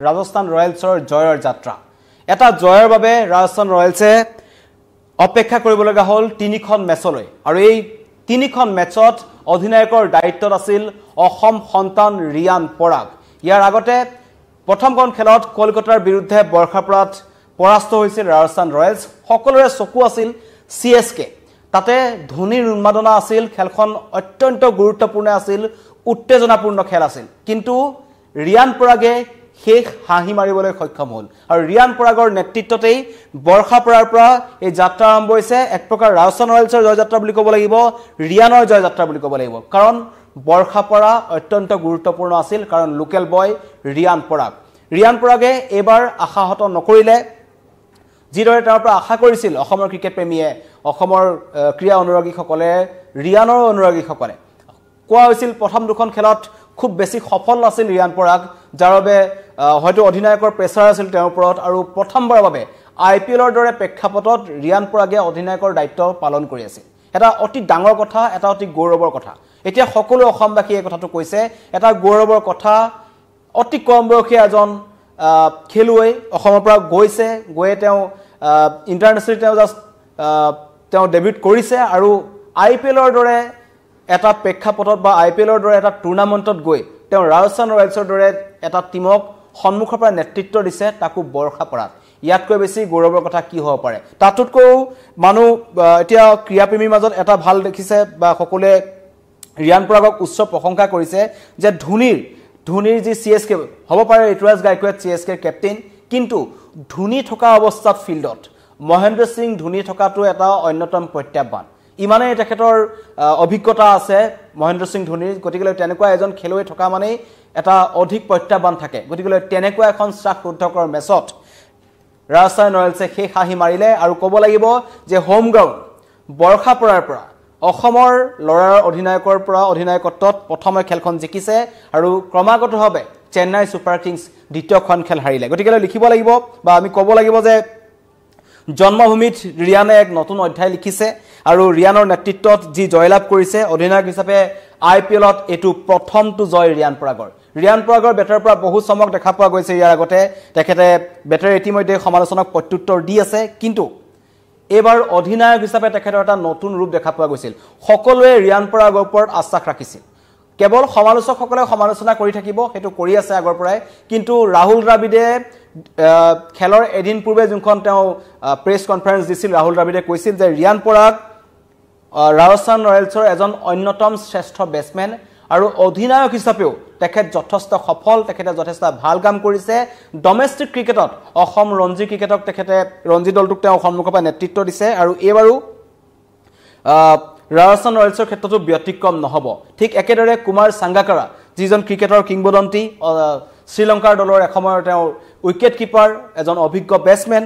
ৰাজস্থান ৰয়েলছৰ জয়ৰ যাত্ৰা এটা জয়ৰ বাবে ৰাজস্থান ৰয়েলছে অপেক্ষা কৰিবলগা হ'ল 3খন মেচলৈ আৰু এই 3খন মেচত অধিনায়কৰ দায়িত্বত আছিল অসম সন্তান ৰিয়ান পৰাগ ইয়াৰ আগতে প্ৰথমখন খেলত কলকাতাৰ বিৰুদ্ধে বৰ্ষাপাৰাত পৰাস্ত হৈছিল ৰাজস্থান ৰয়েলছ সকলোৰে চকু আছিল সিএসকে তাতে ধোনীৰ উন্মাদনা আছিল খেলখন অত্যন্ত গুৰুত্বপূৰ্ণ আছিল উত্তেজনাপূৰ্ণ খেল আছিল কিন্তু ৰিয়ান পৰাগে শেষ হাঁহি মাৰিবলৈ সক্ষম হ'ল আৰু ৰিয়ান পৰাগৰ নেতৃত্বতেই বৰ্ষাপাৰাৰ পৰা এই যাত্ৰা আৰম্ভ হৈছে এক প্ৰকাৰ ৰাজস্থান ৰয়েলছৰ জয়যাত্ৰা বুলি ক'ব লাগিব ৰিয়ানৰ জয়যাত্ৰা বুলি ক'ব লাগিব কাৰণ বৰ্ষাপাৰা অত্যন্ত গুৰুত্বপূৰ্ণ আছিল কাৰণ লোকেল বয় ৰিয়ান পৰাগে এবাৰ আশাহত নকৰিলে যিদৰে তাৰ পৰা আশা কৰিছিল অসমৰ ক্ৰিকেট প্ৰেমীয়ে অসমৰ ক্ৰীড়া অনুৰাগীসকলে ৰিয়ানৰ অনুৰাগীসকলে কোৱা হৈছিল প্ৰথম দুখন খেলত খুব বেছি সফল আছিল ৰিয়ান পৰাগ যাৰ বাবে হয়তো অধিনায়কৰ প্ৰেছাৰ আছিল তেওঁৰ ওপৰত আৰু প্ৰথমবাৰৰ বাবে আইপিএলৰ দৰে প্ৰেক্ষাপটত ৰিয়ান পৰাগে অধিনায়কৰ দায়িত্ব পালন কৰি আছিল এটা অতি ডাঙৰ কথা এটা অতি গৌৰৱৰ কথা এতিয়া সকলো অসমবাসী এই কথাটো কৈছে এটা গৌৰৱৰ কথা অতি কম বয়সীয়া এজন খেলুৱৈ অসমৰ পৰা গৈয়ে তেওঁ ইন্টাৰনেশ্যনেল তেওঁ ডেবিউট কৰিছে আৰু আইপিএলৰ দৰে এটা প্ৰেক্ষাপটত বা আইপিএলৰ দৰে এটা টুৰ্নামেণ্টত গৈ তেওঁ ৰাজস্থান ৰয়েলছৰ দৰে এটা টিমক সন্মুখৰ পৰা নেতৃত্ব দিছে তাকো বৰ্ষাপাৰাত ইয়াতকৈ বেছি গৌৰৱৰ কথা কি হ'ব পাৰে তাতোতকৈও মানুহ এতিয়া ক্ৰীড়াপ্ৰেমীৰ মাজত এটা ভাল দেখিছে বা সকলোৱে ৰিয়ান পৰাগক উচ্চ প্ৰশংসা কৰিছে যে ধোনীৰ যি সিএসকে হ'ব পাৰে ঋতুৰাজ গায়কোৱাড সিএসকেৰ কেপ্টেইন কিন্তু ধোনী থকা অৱস্থাত ফিল্ডত মহেন্দ্ৰ সিং ধোনী থকাটো এটা অন্যতম প্ৰত্যাহ্বান ইমানে তেখেতৰ অভিজ্ঞতা আছে মহেন্দ্ৰ সিং ধোনীৰ গতিকে তেনেকুৱা এজন খেলুৱৈ থকা মানে এটা অধিক প্ৰত্যাহ্বান থাকে গতিকে তেনেকুৱা এখন শ্বাসৰুদ্ধকৰ মেচত ৰাজস্থান ৰয়েলছে শেষ হাঁহি মাৰিলে আৰু ক'ব লাগিব যে হোম গ্ৰাউণ্ড বৰ্ষাপাৰাৰ পৰা অসমৰ লৰাৰ অধিনায়কৰ পৰা অধিনায়কত্বত প্ৰথমে খেলখন জিকিছে আৰু ক্ৰমাগতভাৱে চেন্নাই ছুপাৰ কিংছ দ্বিতীয়খন খেল হাৰিলে গতিকে লিখিব লাগিব বা আমি ক'ব লাগিব যে জন্মভূমিত ৰিয়ানে এক নতুন অধ্যায় লিখিছে আৰু ৰিয়ানৰ নেতৃত্বত যি জয়লাভ কৰিছে অধিনায়ক হিচাপে আইপিএলত এটো প্ৰথমটো জয় ৰিয়ান পৰাগৰ বেটাৰ পৰা বহু চমক দেখা পোৱা গৈছে ইয়াৰ আগতে তেখেতে বেটাৰ ইতিমধ্যে সমালোচনাক প্ৰত্যুত্তৰ দি আছে কিন্তু এবাৰ অধিনায়ক হিচাপে তেখেতৰ এটা নতুন ৰূপ দেখা পোৱা গৈছিল সকলোৱে ৰিয়ান পৰাগৰ ওপৰত আস্থা ৰাখিছিল কেৱল সমালোচকসকলে সমালোচনা কৰি থাকিব হেতু কৰি আছে আগৰ পৰাই কিন্তু ৰাহুল দ্ৰাবিডে খেলৰ এদিন পূৰ্বে যোনখন তেওঁ প্ৰেছ কনফাৰেন্স দিছিল ৰাহুল দ্ৰাবিডে কৈছিল যে ৰিয়ান পৰাগ ৰাজস্থান ৰয়েলছৰ এজন অন্যতম শ্ৰেষ্ঠ বেটসমেন আৰু অধিনায়ক হিচাপেও তেখেত যথেষ্ট সফল তেখেতে যথেষ্ট ভাল কাম কৰিছে ডমেষ্টিক ক্ৰিকেটত অসম ৰঞ্জী ক্ৰিকেটক তেখেতে ৰঞ্জী দলটোক তেওঁ সন্মুখৰ পৰা নেতৃত্ব দিছে আৰু এবাৰো ৰাজস্থান ৰয়েলছৰ ক্ষেত্ৰতো ব্যতিক্ৰম নহব ঠিক একেদৰে কুমাৰ সাংগাকাৰা যিজন ক্ৰিকেটৰ কিংবদন্তি শ্ৰীলংকাৰ দলৰ এসময়ৰ তেওঁ উইকেট কিপাৰ এজন অভিজ্ঞ বেটসমেন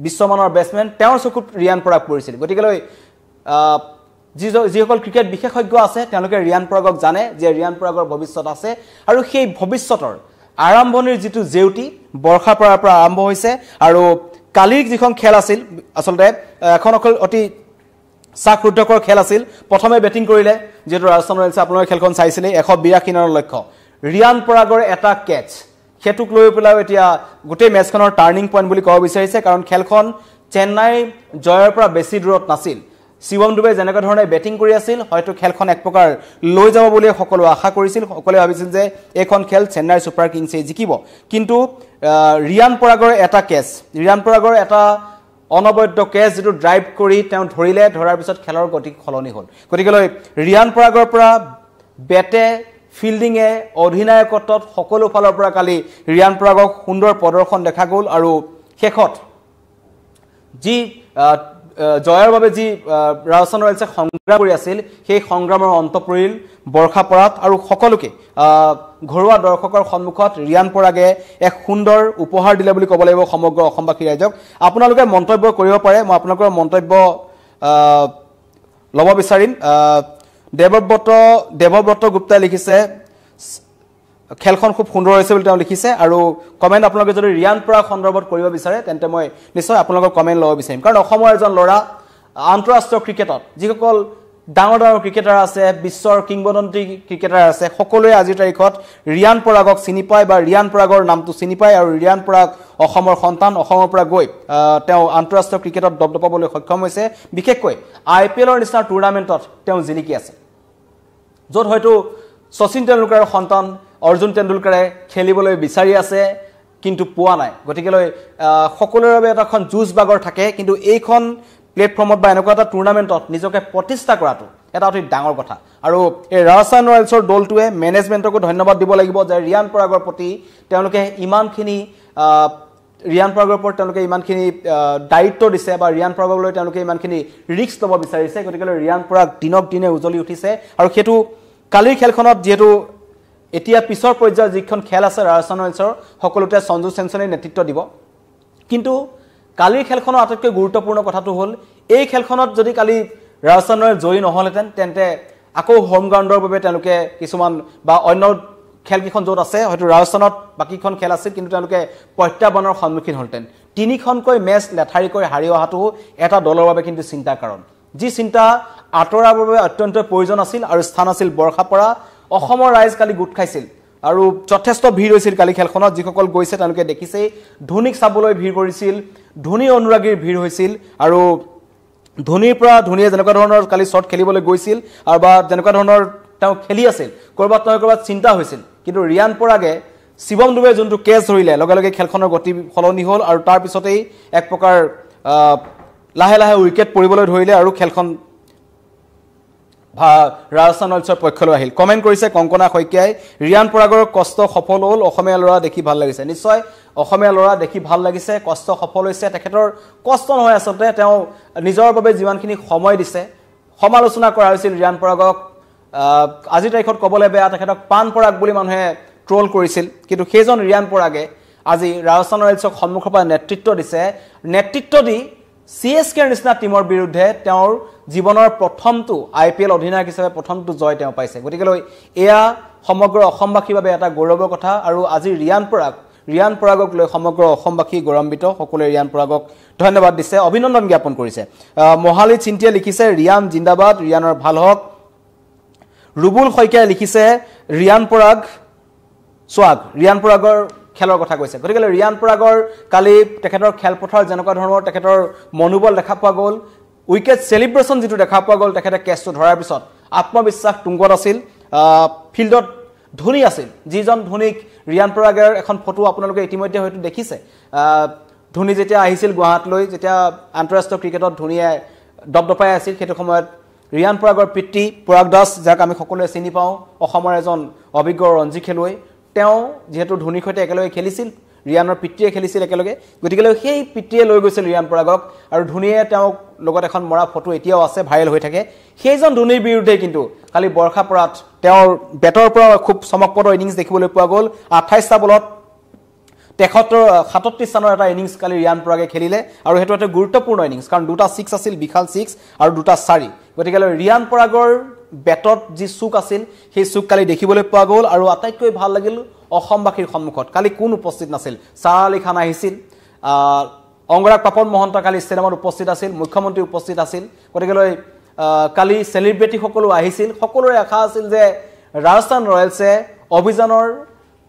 বিশ্বমানৰ বেটসমেন তেওঁৰ চকুত ৰিয়ান পৰাগ পৰিছিল গতিকে যিসকল ক্ৰিকেট বিশেষজ্ঞ আছে তেওঁলোকে ৰিয়ান পৰাগক জানে যে ৰিয়ান পৰাগৰ ভৱিষ্যত আছে আৰু সেই ভৱিষ্যতৰ আৰম্ভণিৰ যিটো জেউটি বৰ্ষাপাৰাৰ পৰা আৰম্ভ হৈছে আৰু কালিৰ যিখন খেল আছিল আচলতে এখন অতি চাকৰুদ্ধকৰ খেল আছিল প্ৰথমে বেটিং কৰিলে যেটো ৰাজস্থান ৰয়েলছে আপোনালোকে খেলখন চাইছিলে 182 ৰানৰ লক্ষ্য ৰিয়ান পৰাগৰ এটা কেচ হেতুক লৈ পেলাই এতিয়া গোটেই মেচখনৰ টাৰ্নিং পইণ্ট বুলি ক'ব বিচাৰিছে কাৰণ খেলখন চেন্নাই জয়ৰ পৰা বেছি দূৰত নাছিল শিৱম দুবে যেনেকৈ ধৰণে বেটিং কৰি আছিল হয়তো খেলখন এক প্ৰকাৰ লৈ যাব বুলি সকলো আশা কৰিছিল সকলোৱে ভাবিছিল যে এইখন খেল চেন্নাই ছুপাৰ কিংছে জিকিব কিন্তু ৰিয়ান পৰাগৰ এটা কেচ ৰিয়ান পৰাগৰ এটা অনবদ্য কেচ যেটো ড্ৰাইভ কৰি তেওঁ ধৰিলে ধৰাৰ পিছত খেলৰ গতি খলনি হ'ল গতিকে ৰিয়ান পৰাগৰ পৰা বেটে ফিল্ডিংয়ে অধিনায়কত্বত সকলো ফালৰ পৰা কালি ৰিয়ান পৰাগক সুন্দৰ প্ৰদৰ্শন দেখা গ'ল আৰু শেষত যি জয়ৰ বাবে যি ৰাজস্থান ৰয়েলছে সংগ্ৰাম কৰি আছিল সেই সংগ্ৰামৰ অন্ত পৰিল বৰ্ষাপাৰাত আৰু সকলোকে ঘৰুৱা দৰ্শকৰ সন্মুখত ৰিয়ান পৰাগে এক সুন্দৰ উপহাৰ দিলে বুলি ক'ব লাগিব সমগ্ৰ অসমবাসী ৰাইজক আপোনালোকে মন্তব্য কৰিব পাৰে মই আপোনালোকৰ মন্তব্য লব বিচাৰিম দেৱব্ৰত গুপ্তাই লিখিছে খেলখন খুব সুন্দৰ হৈছে বুলি তেওঁ লিখিছে আৰু কমেন্ট আপোনালোকে যদি ৰিয়ান পৰাগ সন্দৰ্ভত কৰিব বিচাৰে তেন্তে মই নিশ্চয় আপোনালোকৰ কমেন্ট লব বিচাৰিম কাৰণ অসমৰ এজন লৰা আন্তঃৰাষ্ট্ৰীয় ক্ৰিকেটত যিসকল ডাঙৰ ডাঙৰ ক্ৰিকেটাৰ আছে বিশ্বৰ কিংবদন্তি ক্ৰিকেটাৰ আছে সকলোৱে আজিৰ তাৰিখত ৰিয়ান পৰাগক চিনি পায় বা ৰিয়ান পৰাগৰ নামটো চিনি পায় আৰু ৰিয়ান পৰাগ অসমৰ সন্তান অসমৰ পৰা গৈ তেওঁ আন্তঃৰাষ্ট্ৰীয় ক্ৰিকেটত দপদপাবলৈ সক্ষম হৈছে বিশেষকৈ IPLৰ নিচিনা টুৰ্ণামেণ্টত তেওঁ জিলিকি আছে য'ত হয়তো শচীন তেণ্ডুলকাৰৰ সন্তান অৰ্জুন তেণ্ডুলকাৰে খেলিবলৈ বিচাৰি আছে কিন্তু পোৱা নাই গতিকেলৈ সকলোৰে বাবে এটাখন যুঁজ বাগৰ থাকে কিন্তু এইখন প্লেটফৰ্মত বা এনেকুৱা এটা টুৰ্ণামেণ্টত নিজকে প্ৰতিষ্ঠা কৰাটো এটা অতি ডাঙৰ কথা আৰু এই ৰাজস্থান ৰয়েলছৰ দলটোৱে মেনেজমেণ্টকো ধন্যবাদ দিব লাগিব যে ৰিয়ান পৰাগৰ প্ৰতি তেওঁলোকে ইমানখিনি দায়িত্ব দিছে বা ৰিয়ান পৰাগলৈ তেওঁলোকে ইমানখিনি ৰিস্ক ল'ব বিচাৰিছে গতিকেলৈ ৰিয়ান পৰাগ দিনক দিনে উজলি উঠিছে আৰু সেইটো কালিৰ খেলখনত যেহেতু এতিয়া পিছৰ পৰ্যায়ৰ যিখন খেল আছে ৰাজস্থান ৰয়েলছৰ সকলোতে সঞ্জু চেমছনে নেতৃত্ব দিব কিন্তু কালিৰ খেলখনৰ আটাইতকৈ গুৰুত্বপূৰ্ণ কথাটো হ'ল এই খেলখনত যদি কালি ৰাজস্থান ৰয়েলছ জয়ী নহ'লহেঁতেন তেন্তে আকৌ হোম গ্ৰাউণ্ডৰ বাবে তেওঁলোকে কিছুমান বা অন্য খেলকেইখন য'ত আছে হয়তো ৰাজস্থানত বাকীখন খেল আছিল কিন্তু তেওঁলোকে প্ৰত্যাহ্বানৰ সন্মুখীন হ'লহেঁতেন তিনিখনকৈ মেচ লেঠাৰিকৈ হাৰি অহাটো এটা দলৰ বাবে কিন্তু চিন্তাৰ কাৰণ যি চিন্তা আঁতৰাৰ বাবে অত্যন্ত প্ৰয়োজন আছিল আৰু স্থান আছিল বৰ্ষা পৰা অসমৰ ৰাইজ কালি গোট খাইছিল আৰু যথেষ্ট ভিৰ হৈছিল কালি খেলখনত যিসকল গৈছে তেওঁলোকে দেখিছে ধোনীক চাবলৈ ভিৰ কৰিছিল ধোনী অনুৰাগীৰ ভিৰ হৈছিল আৰু ধোনীৰ পৰা ধোনীয়ে যেনেকুৱা ধৰণৰ কালি শ্বট খেলিবলৈ গৈছিল আৰু বা যেনেকুৱা ধৰণৰ তেওঁ খেলি আছিল কৰবাত চিন্তা হৈছিল কিন্তু ৰিয়ান পৰাগে শিৱম দুবে যোনটো কেচ ধৰিলে লগে লগে খেলখনৰ গতি সলনি হ'ল আৰু তাৰ পিছতেই এক প্ৰকাৰ লাহে লাহে উইকেট পৰিবলৈ ধৰিলে আৰু খেলখন ৰাজস্থান ৰয়েলছৰ পক্ষলৈ আহিল কমেণ্ট কৰিছে কংকনা শইকীয়াই ৰিয়ান পৰাগৰ কষ্ট সফল হ'ল অসমীয়া ল'ৰা দেখি ভাল লাগিছে নিশ্চয় অসমীয়া ল'ৰা দেখি ভাল লাগিছে কষ্ট সফল হৈছে তেখেতৰ কষ্ট নহয় আচলতে তেওঁ নিজৰ বাবে যিমানখিনি সময় দিছে সমালোচনা কৰা হৈছিল ৰিয়ান পৰাগক আজিৰ তাৰিখত ক'বলৈ বেয়া তেখেতক পান পৰাগ বুলি মানুহে ট্ৰল কৰিছিল কিন্তু সেইজন ৰিয়ান পৰাগে আজি ৰাজস্থান ৰয়েলছক সন্মুখৰ পৰা নেতৃত্ব দি CSKৰ নিচিনা টিমৰ বিৰুদ্ধে তেওঁৰ জীৱনৰ প্ৰথমটো IPL অধিনায়ক হিচাপে প্ৰথমটো জয় তেওঁ পাইছে গতিকেলৈ এয়া সমগ্ৰ অসমবাসীৰ বাবে এটা গৌৰৱৰ কথা আৰু আজি ৰিয়ান পৰাগক লৈ সমগ্ৰ অসমবাসী গৌৰৱান্বিত সকলোৱে ৰিয়ান পৰাগক ধন্যবাদ দিছে অভিনন্দন জ্ঞাপন কৰিছে মহালি চিন্তিয়া লিখিছে ৰিয়ান জিন্দাবাদ ৰিয়ানৰ ভাল হওক ৰুবুল শইকীয়াই লিখিছে ৰিয়ান পৰাগৰ খেলৰ কথা কৈছে গতিকে ৰিয়ান পৰাগৰ কালি তেখেতৰ খেলপথাৰ যেনেকুৱা ধৰণৰ তেখেতৰ মনোবল দেখা পোৱা গ'ল উইকেট সেলিব্ৰেশন যেটো দেখা পোৱা গ'ল তেখেতে কেচটো ধৰাৰ পিছত আত্মবিশ্বাস তুংগত আছিল ফিল্ডত ধোনী আছিল যিজন ধোনীক ৰিয়ান পৰাগৰ এখন ফটো আপোনালোকে ইতিমধ্যে হয়তো দেখিছে ধোনী যেতিয়া আহিছিল গুৱাহাটীলৈ যেতিয়া আন্তঃৰাষ্ট্ৰীয় ক্ৰিকেটত ধোনীয়ে দপদপাই আছিল সেইটো সময়ত ৰিয়ান পৰাগৰ পিতৃ পৰাগ দাস যাক আমি সকলোৱে চিনি পাওঁ অসমৰ এজন অভিজ্ঞ ৰঞ্জী খেলুৱৈ তেওঁ যেহেতু ধোনীৰ সৈতে একেলগে খেলিছিল ৰিয়ানৰ পিতৃয়ে খেলিছিল একেলগে গতিকে সেই পিতৃয়ে লৈ গৈছিল ৰিয়ান পৰাগক আৰু ধোনীয়ে তেওঁক লগত এখন মৰা ফটো এতিয়াও আছে ভাইৰেল হৈ থাকে সেইজন ধোনীৰ বিৰুদ্ধে কিন্তু কালি বৰ্ষা পৰাত তেওঁৰ বেটৰ পৰা খুব চমকপ্ৰদ ইনিংছ দেখিবলৈ পোৱা গ'ল 28টা বলত 37 স্থানৰ এটা ইনিংছ কালি ৰিয়ান পৰাগে খেলিলে আৰু হেতু এটা গুৰুত্বপূৰ্ণ ইনিংছ কাৰণ দুটা 6 আছিল বিশাল 6 আৰু দুটা 4 গতিকে ৰিয়ান পৰাগৰ বেটত যি চুক আছিল সেই চুক কালি দেখিবলৈ পোৱা গ'ল আৰু আটাইতকৈ ভাল লাগিল অসমবাসীৰ সন্মুখত কালি কোন উপস্থিত নাছিল সাৰা আলী খান আহিছিল অংগৰাগ পাপন মহন্ত কালি ষ্টেডিয়ামত উপস্থিত আছিল মুখ্যমন্ত্ৰী উপস্থিত আছিল গতিকে কালি সেলিব্ৰিটি সকলো আহিছিল সকলোৰে আশা আছিল যে ৰাজস্থান ৰয়েলছে অভিযানৰ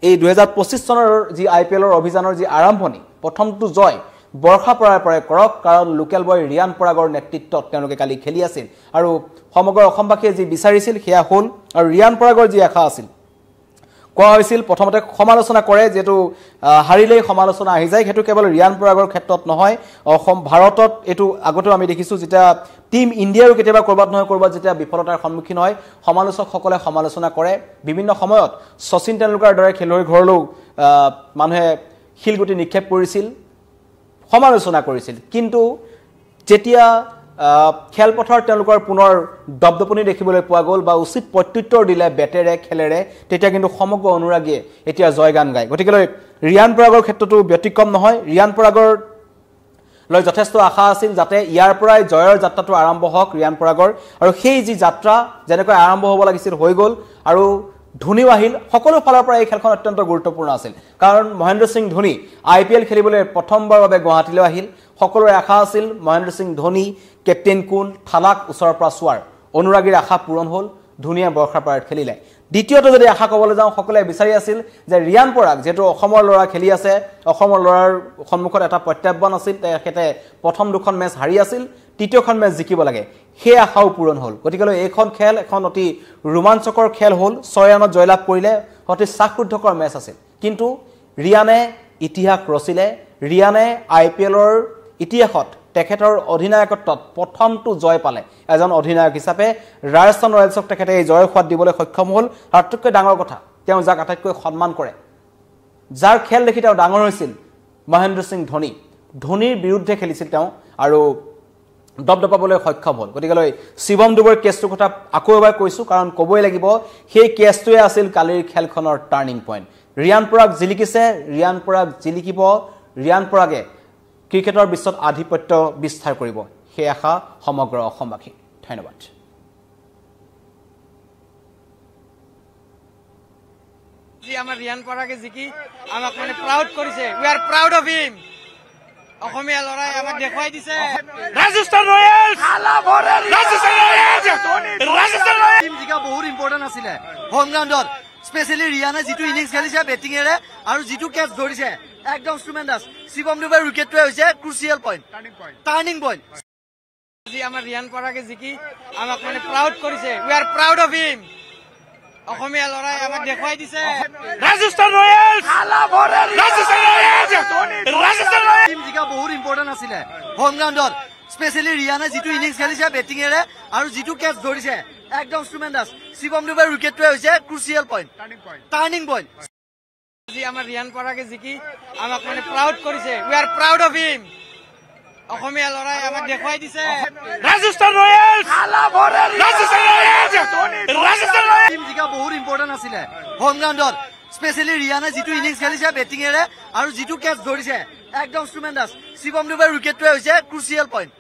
এই 2025 চনৰ যি IPLৰ অভিযানৰ যি আৰম্ভণি প্ৰথমটো জয় বৰ্ষা পৰাৰ পৰাই কৰক কাৰণ লোকেল বয় ৰিয়ান পৰাগৰ নেতৃত্বত তেওঁলোকে কালি খেলি আছিল আৰু সমগ্ৰ অসমবাসীয়ে যি বিচাৰিছিল সেয়া হ'ল আৰু ৰিয়ান পৰাগৰ যি আশা আছিল কোৱা হৈছিল প্ৰথমতে সমালোচনা কৰে যেটো হাৰিলেই সমালোচনা আহি যায় হেতু কেৱল ৰিয়ান পৰাগৰ ক্ষেত্ৰত নহয় অসম ভাৰতত এটো আগতে আমি দেখিছো যেটা টিম ইণ্ডিয়াৰো কেতিয়াবা কৰবাত নহয় কৰবাত যেটা বিফলতাৰ সন্মুখীন হয় সমালোচকসকলে সমালোচনা কৰে বিভিন্ন সময়ত শচীন তেণ্ডুলকাৰ দৰে খেলুৱৈৰ ঘৰলৈ মানুহে শিলগুটি নিক্ষেপ কৰিছিল সমালোচনা কৰিছিল কিন্তু যেতিয়া খেলপথাৰ তেওঁলোকৰ পুনৰ দবদপনি দেখিবলৈ পোৱা গ'ল বা উচিত প্ৰত্যুত্তৰ দিলে বেটেৰে খেলেৰে তেতিয়া কিন্তু সমগ্ৰ অনুৰাগীয়ে এতিয়া জয়গান গায় গতিকে ৰিয়ান পৰাগৰ ক্ষেত্ৰটো ব্যতিক্ৰম নহয় ৰিয়ান পৰাগৰ লৈ যথেষ্ট আশা আছিল যাতে ইয়াৰ পৰাই জয়ৰ যাত্ৰাটো আৰম্ভ হওক ৰিয়ান পৰাগৰ আৰু সেই যি যাত্ৰা যেনেকৈ আৰম্ভ হ'ব লাগিছিল হৈ গ'ল আৰু ধোনী আহিল সকলো ফালৰ পৰা এই খেলখন অত্যন্ত গুৰুত্বপূৰ্ণ আছিল কাৰণ মহেন্দ্ৰ সিং ধোনী IPL খেলিবলৈ প্ৰথমবাৰৰ বাবে গুৱাহাটীলৈ আহিল সকলোৰে আশা আছিল মহেন্দ্ৰ সিং ধোনী কেপ্টেইন কোন থালাক ওচৰৰ পৰা চোৱাৰ অনুৰাগীৰ আশা পূৰণ হ'ল ধুনীয়া বৰ্ষাৰ পাৰত খেলিলে দ্বিতীয়টো যদি আশা ক'বলৈ যাওঁ সকলোৱে বিচাৰি আছিল যে ৰিয়ান পৰাগ যেটো অসমৰ ল'ৰা খেলি আছে অসমৰ ল'ৰাৰ সন্মুখত এটা প্ৰত্যাহ্বান আছিল তেখেতে প্ৰথম দুখন মেচ হাৰি আছিল তৃতীয়খন মেচ জিকিব লাগে সেই আশাও পূৰণ হ'ল গতিকে এইখন খেল এখন অতি ৰোমাঞ্চকৰ খেল হ'ল 6 ৰানত জয়লাভ কৰিলে অতি চাকৰুদ্ধকৰ মেচ আছিল কিন্তু ৰিয়ানে ইতিহাস ৰচিলে ৰিয়ানে আইপিএলৰ ইতিহাসত তেখেতৰ অধিনায়কত্বত প্ৰথমটো জয় পালে এজন অধিনায়ক হিচাপে ৰাজস্থান ৰয়েলছক তেখেতে এই জয় সোৱাদ দিবলৈ সক্ষম হ'ল আটাইতকৈ ডাঙৰ কথা তেওঁ যাক আটাইতকৈ সন্মান কৰে যাৰ খেল দেখি তেওঁ ডাঙৰ হৈছিল মহেন্দ্ৰ সিং ধোনীৰ বিৰুদ্ধে খেলিছিল তেওঁ আৰু দবদবাবলৈ সক্ষম হ'ল গতিকে শিৱম দুবৰ কেছটো কথা আকৌ এবাৰ কৈছো কাৰণ ক'বই লাগিব সেই কেছটোৱে আছিল কালিৰ খেলখনৰ টাৰ্নিং পইণ্ট ৰিয়ান পৰাগ জিলিকিছে ৰিয়ান পৰাগ জিলিকিব ৰিয়ান পৰাগে ক্ৰিকেটৰ বিশ্বত আধিপত্য বিস্তাৰ কৰিব সেই আশা সমগ্ৰ অসমবাসী ধন্যবাদ জি আমাৰ ৰিয়ান পৰাগে জিকি আমাক মানে প্ৰাউড কৰিছে we are proud of him Asomiya লৰাই আমাক দেখুৱাই দিছে Rajasthan Royals Rajasthan Royals team জিকা বহুত ইম্পৰ্টেন্ট আছিল হোম গ্ৰাউণ্ডত স্পেশালি ৰিয়ানে যেটো ইনিংস খেলিছে বেটিং এৰে আৰু যেটো ক্যাচ ধৰিছে একদম ট্ৰুমেন্ডাস শিৱম দুবৰ উইকেটটো হৈছে ক্ৰুচিয়েল পইণ্ট টাৰ্নিং পইণ্ট জি আমাৰ ৰিয়ান পৰাগে জিকি আমাক মানে প্ৰাউড কৰিছে we are proud of him Asomiya লৰাই আমাক দেখুৱাই দিছে Rajasthan Royals Rajasthan Royals team জিকা বহুত ইম্পৰ্টেন্ট আছিল হোম গ্ৰাউণ্ডত স্পেশালি ৰিয়ানে যেটো ইনিংস খেলিছে বেটিং এৰে আৰু যেটো ক্যাচ ধৰিছে একদম ট্ৰুমেন্ডাস শিৱম দুবৰ উইকেটটো হৈছে ক্ৰুচিয়েল পইণ্ট টাৰ্নিং পইণ্ট জি আমাৰ ৰিয়ান পৰাগে জিকি আমাক মানে প্ৰাউড কৰিছে we are proud of him Asomiya লৰাই আমাক দেখুৱাই দিছে Rajasthan Royals Rajasthan Royals team জিকা বহুত ইম্পৰ্টেন্ট আছিল হোম গ্ৰাউণ্ডত স্পেশালি ৰিয়ানে যেটো ইনিংস খেলিছে বেটিং এৰে আৰু যেটো ক্যাচ ধৰিছে একদম ট্ৰুমেন্ডাস শিৱম দুবৰ উইকেটটো হৈছে ক্ৰুচিয়েল পইণ্ট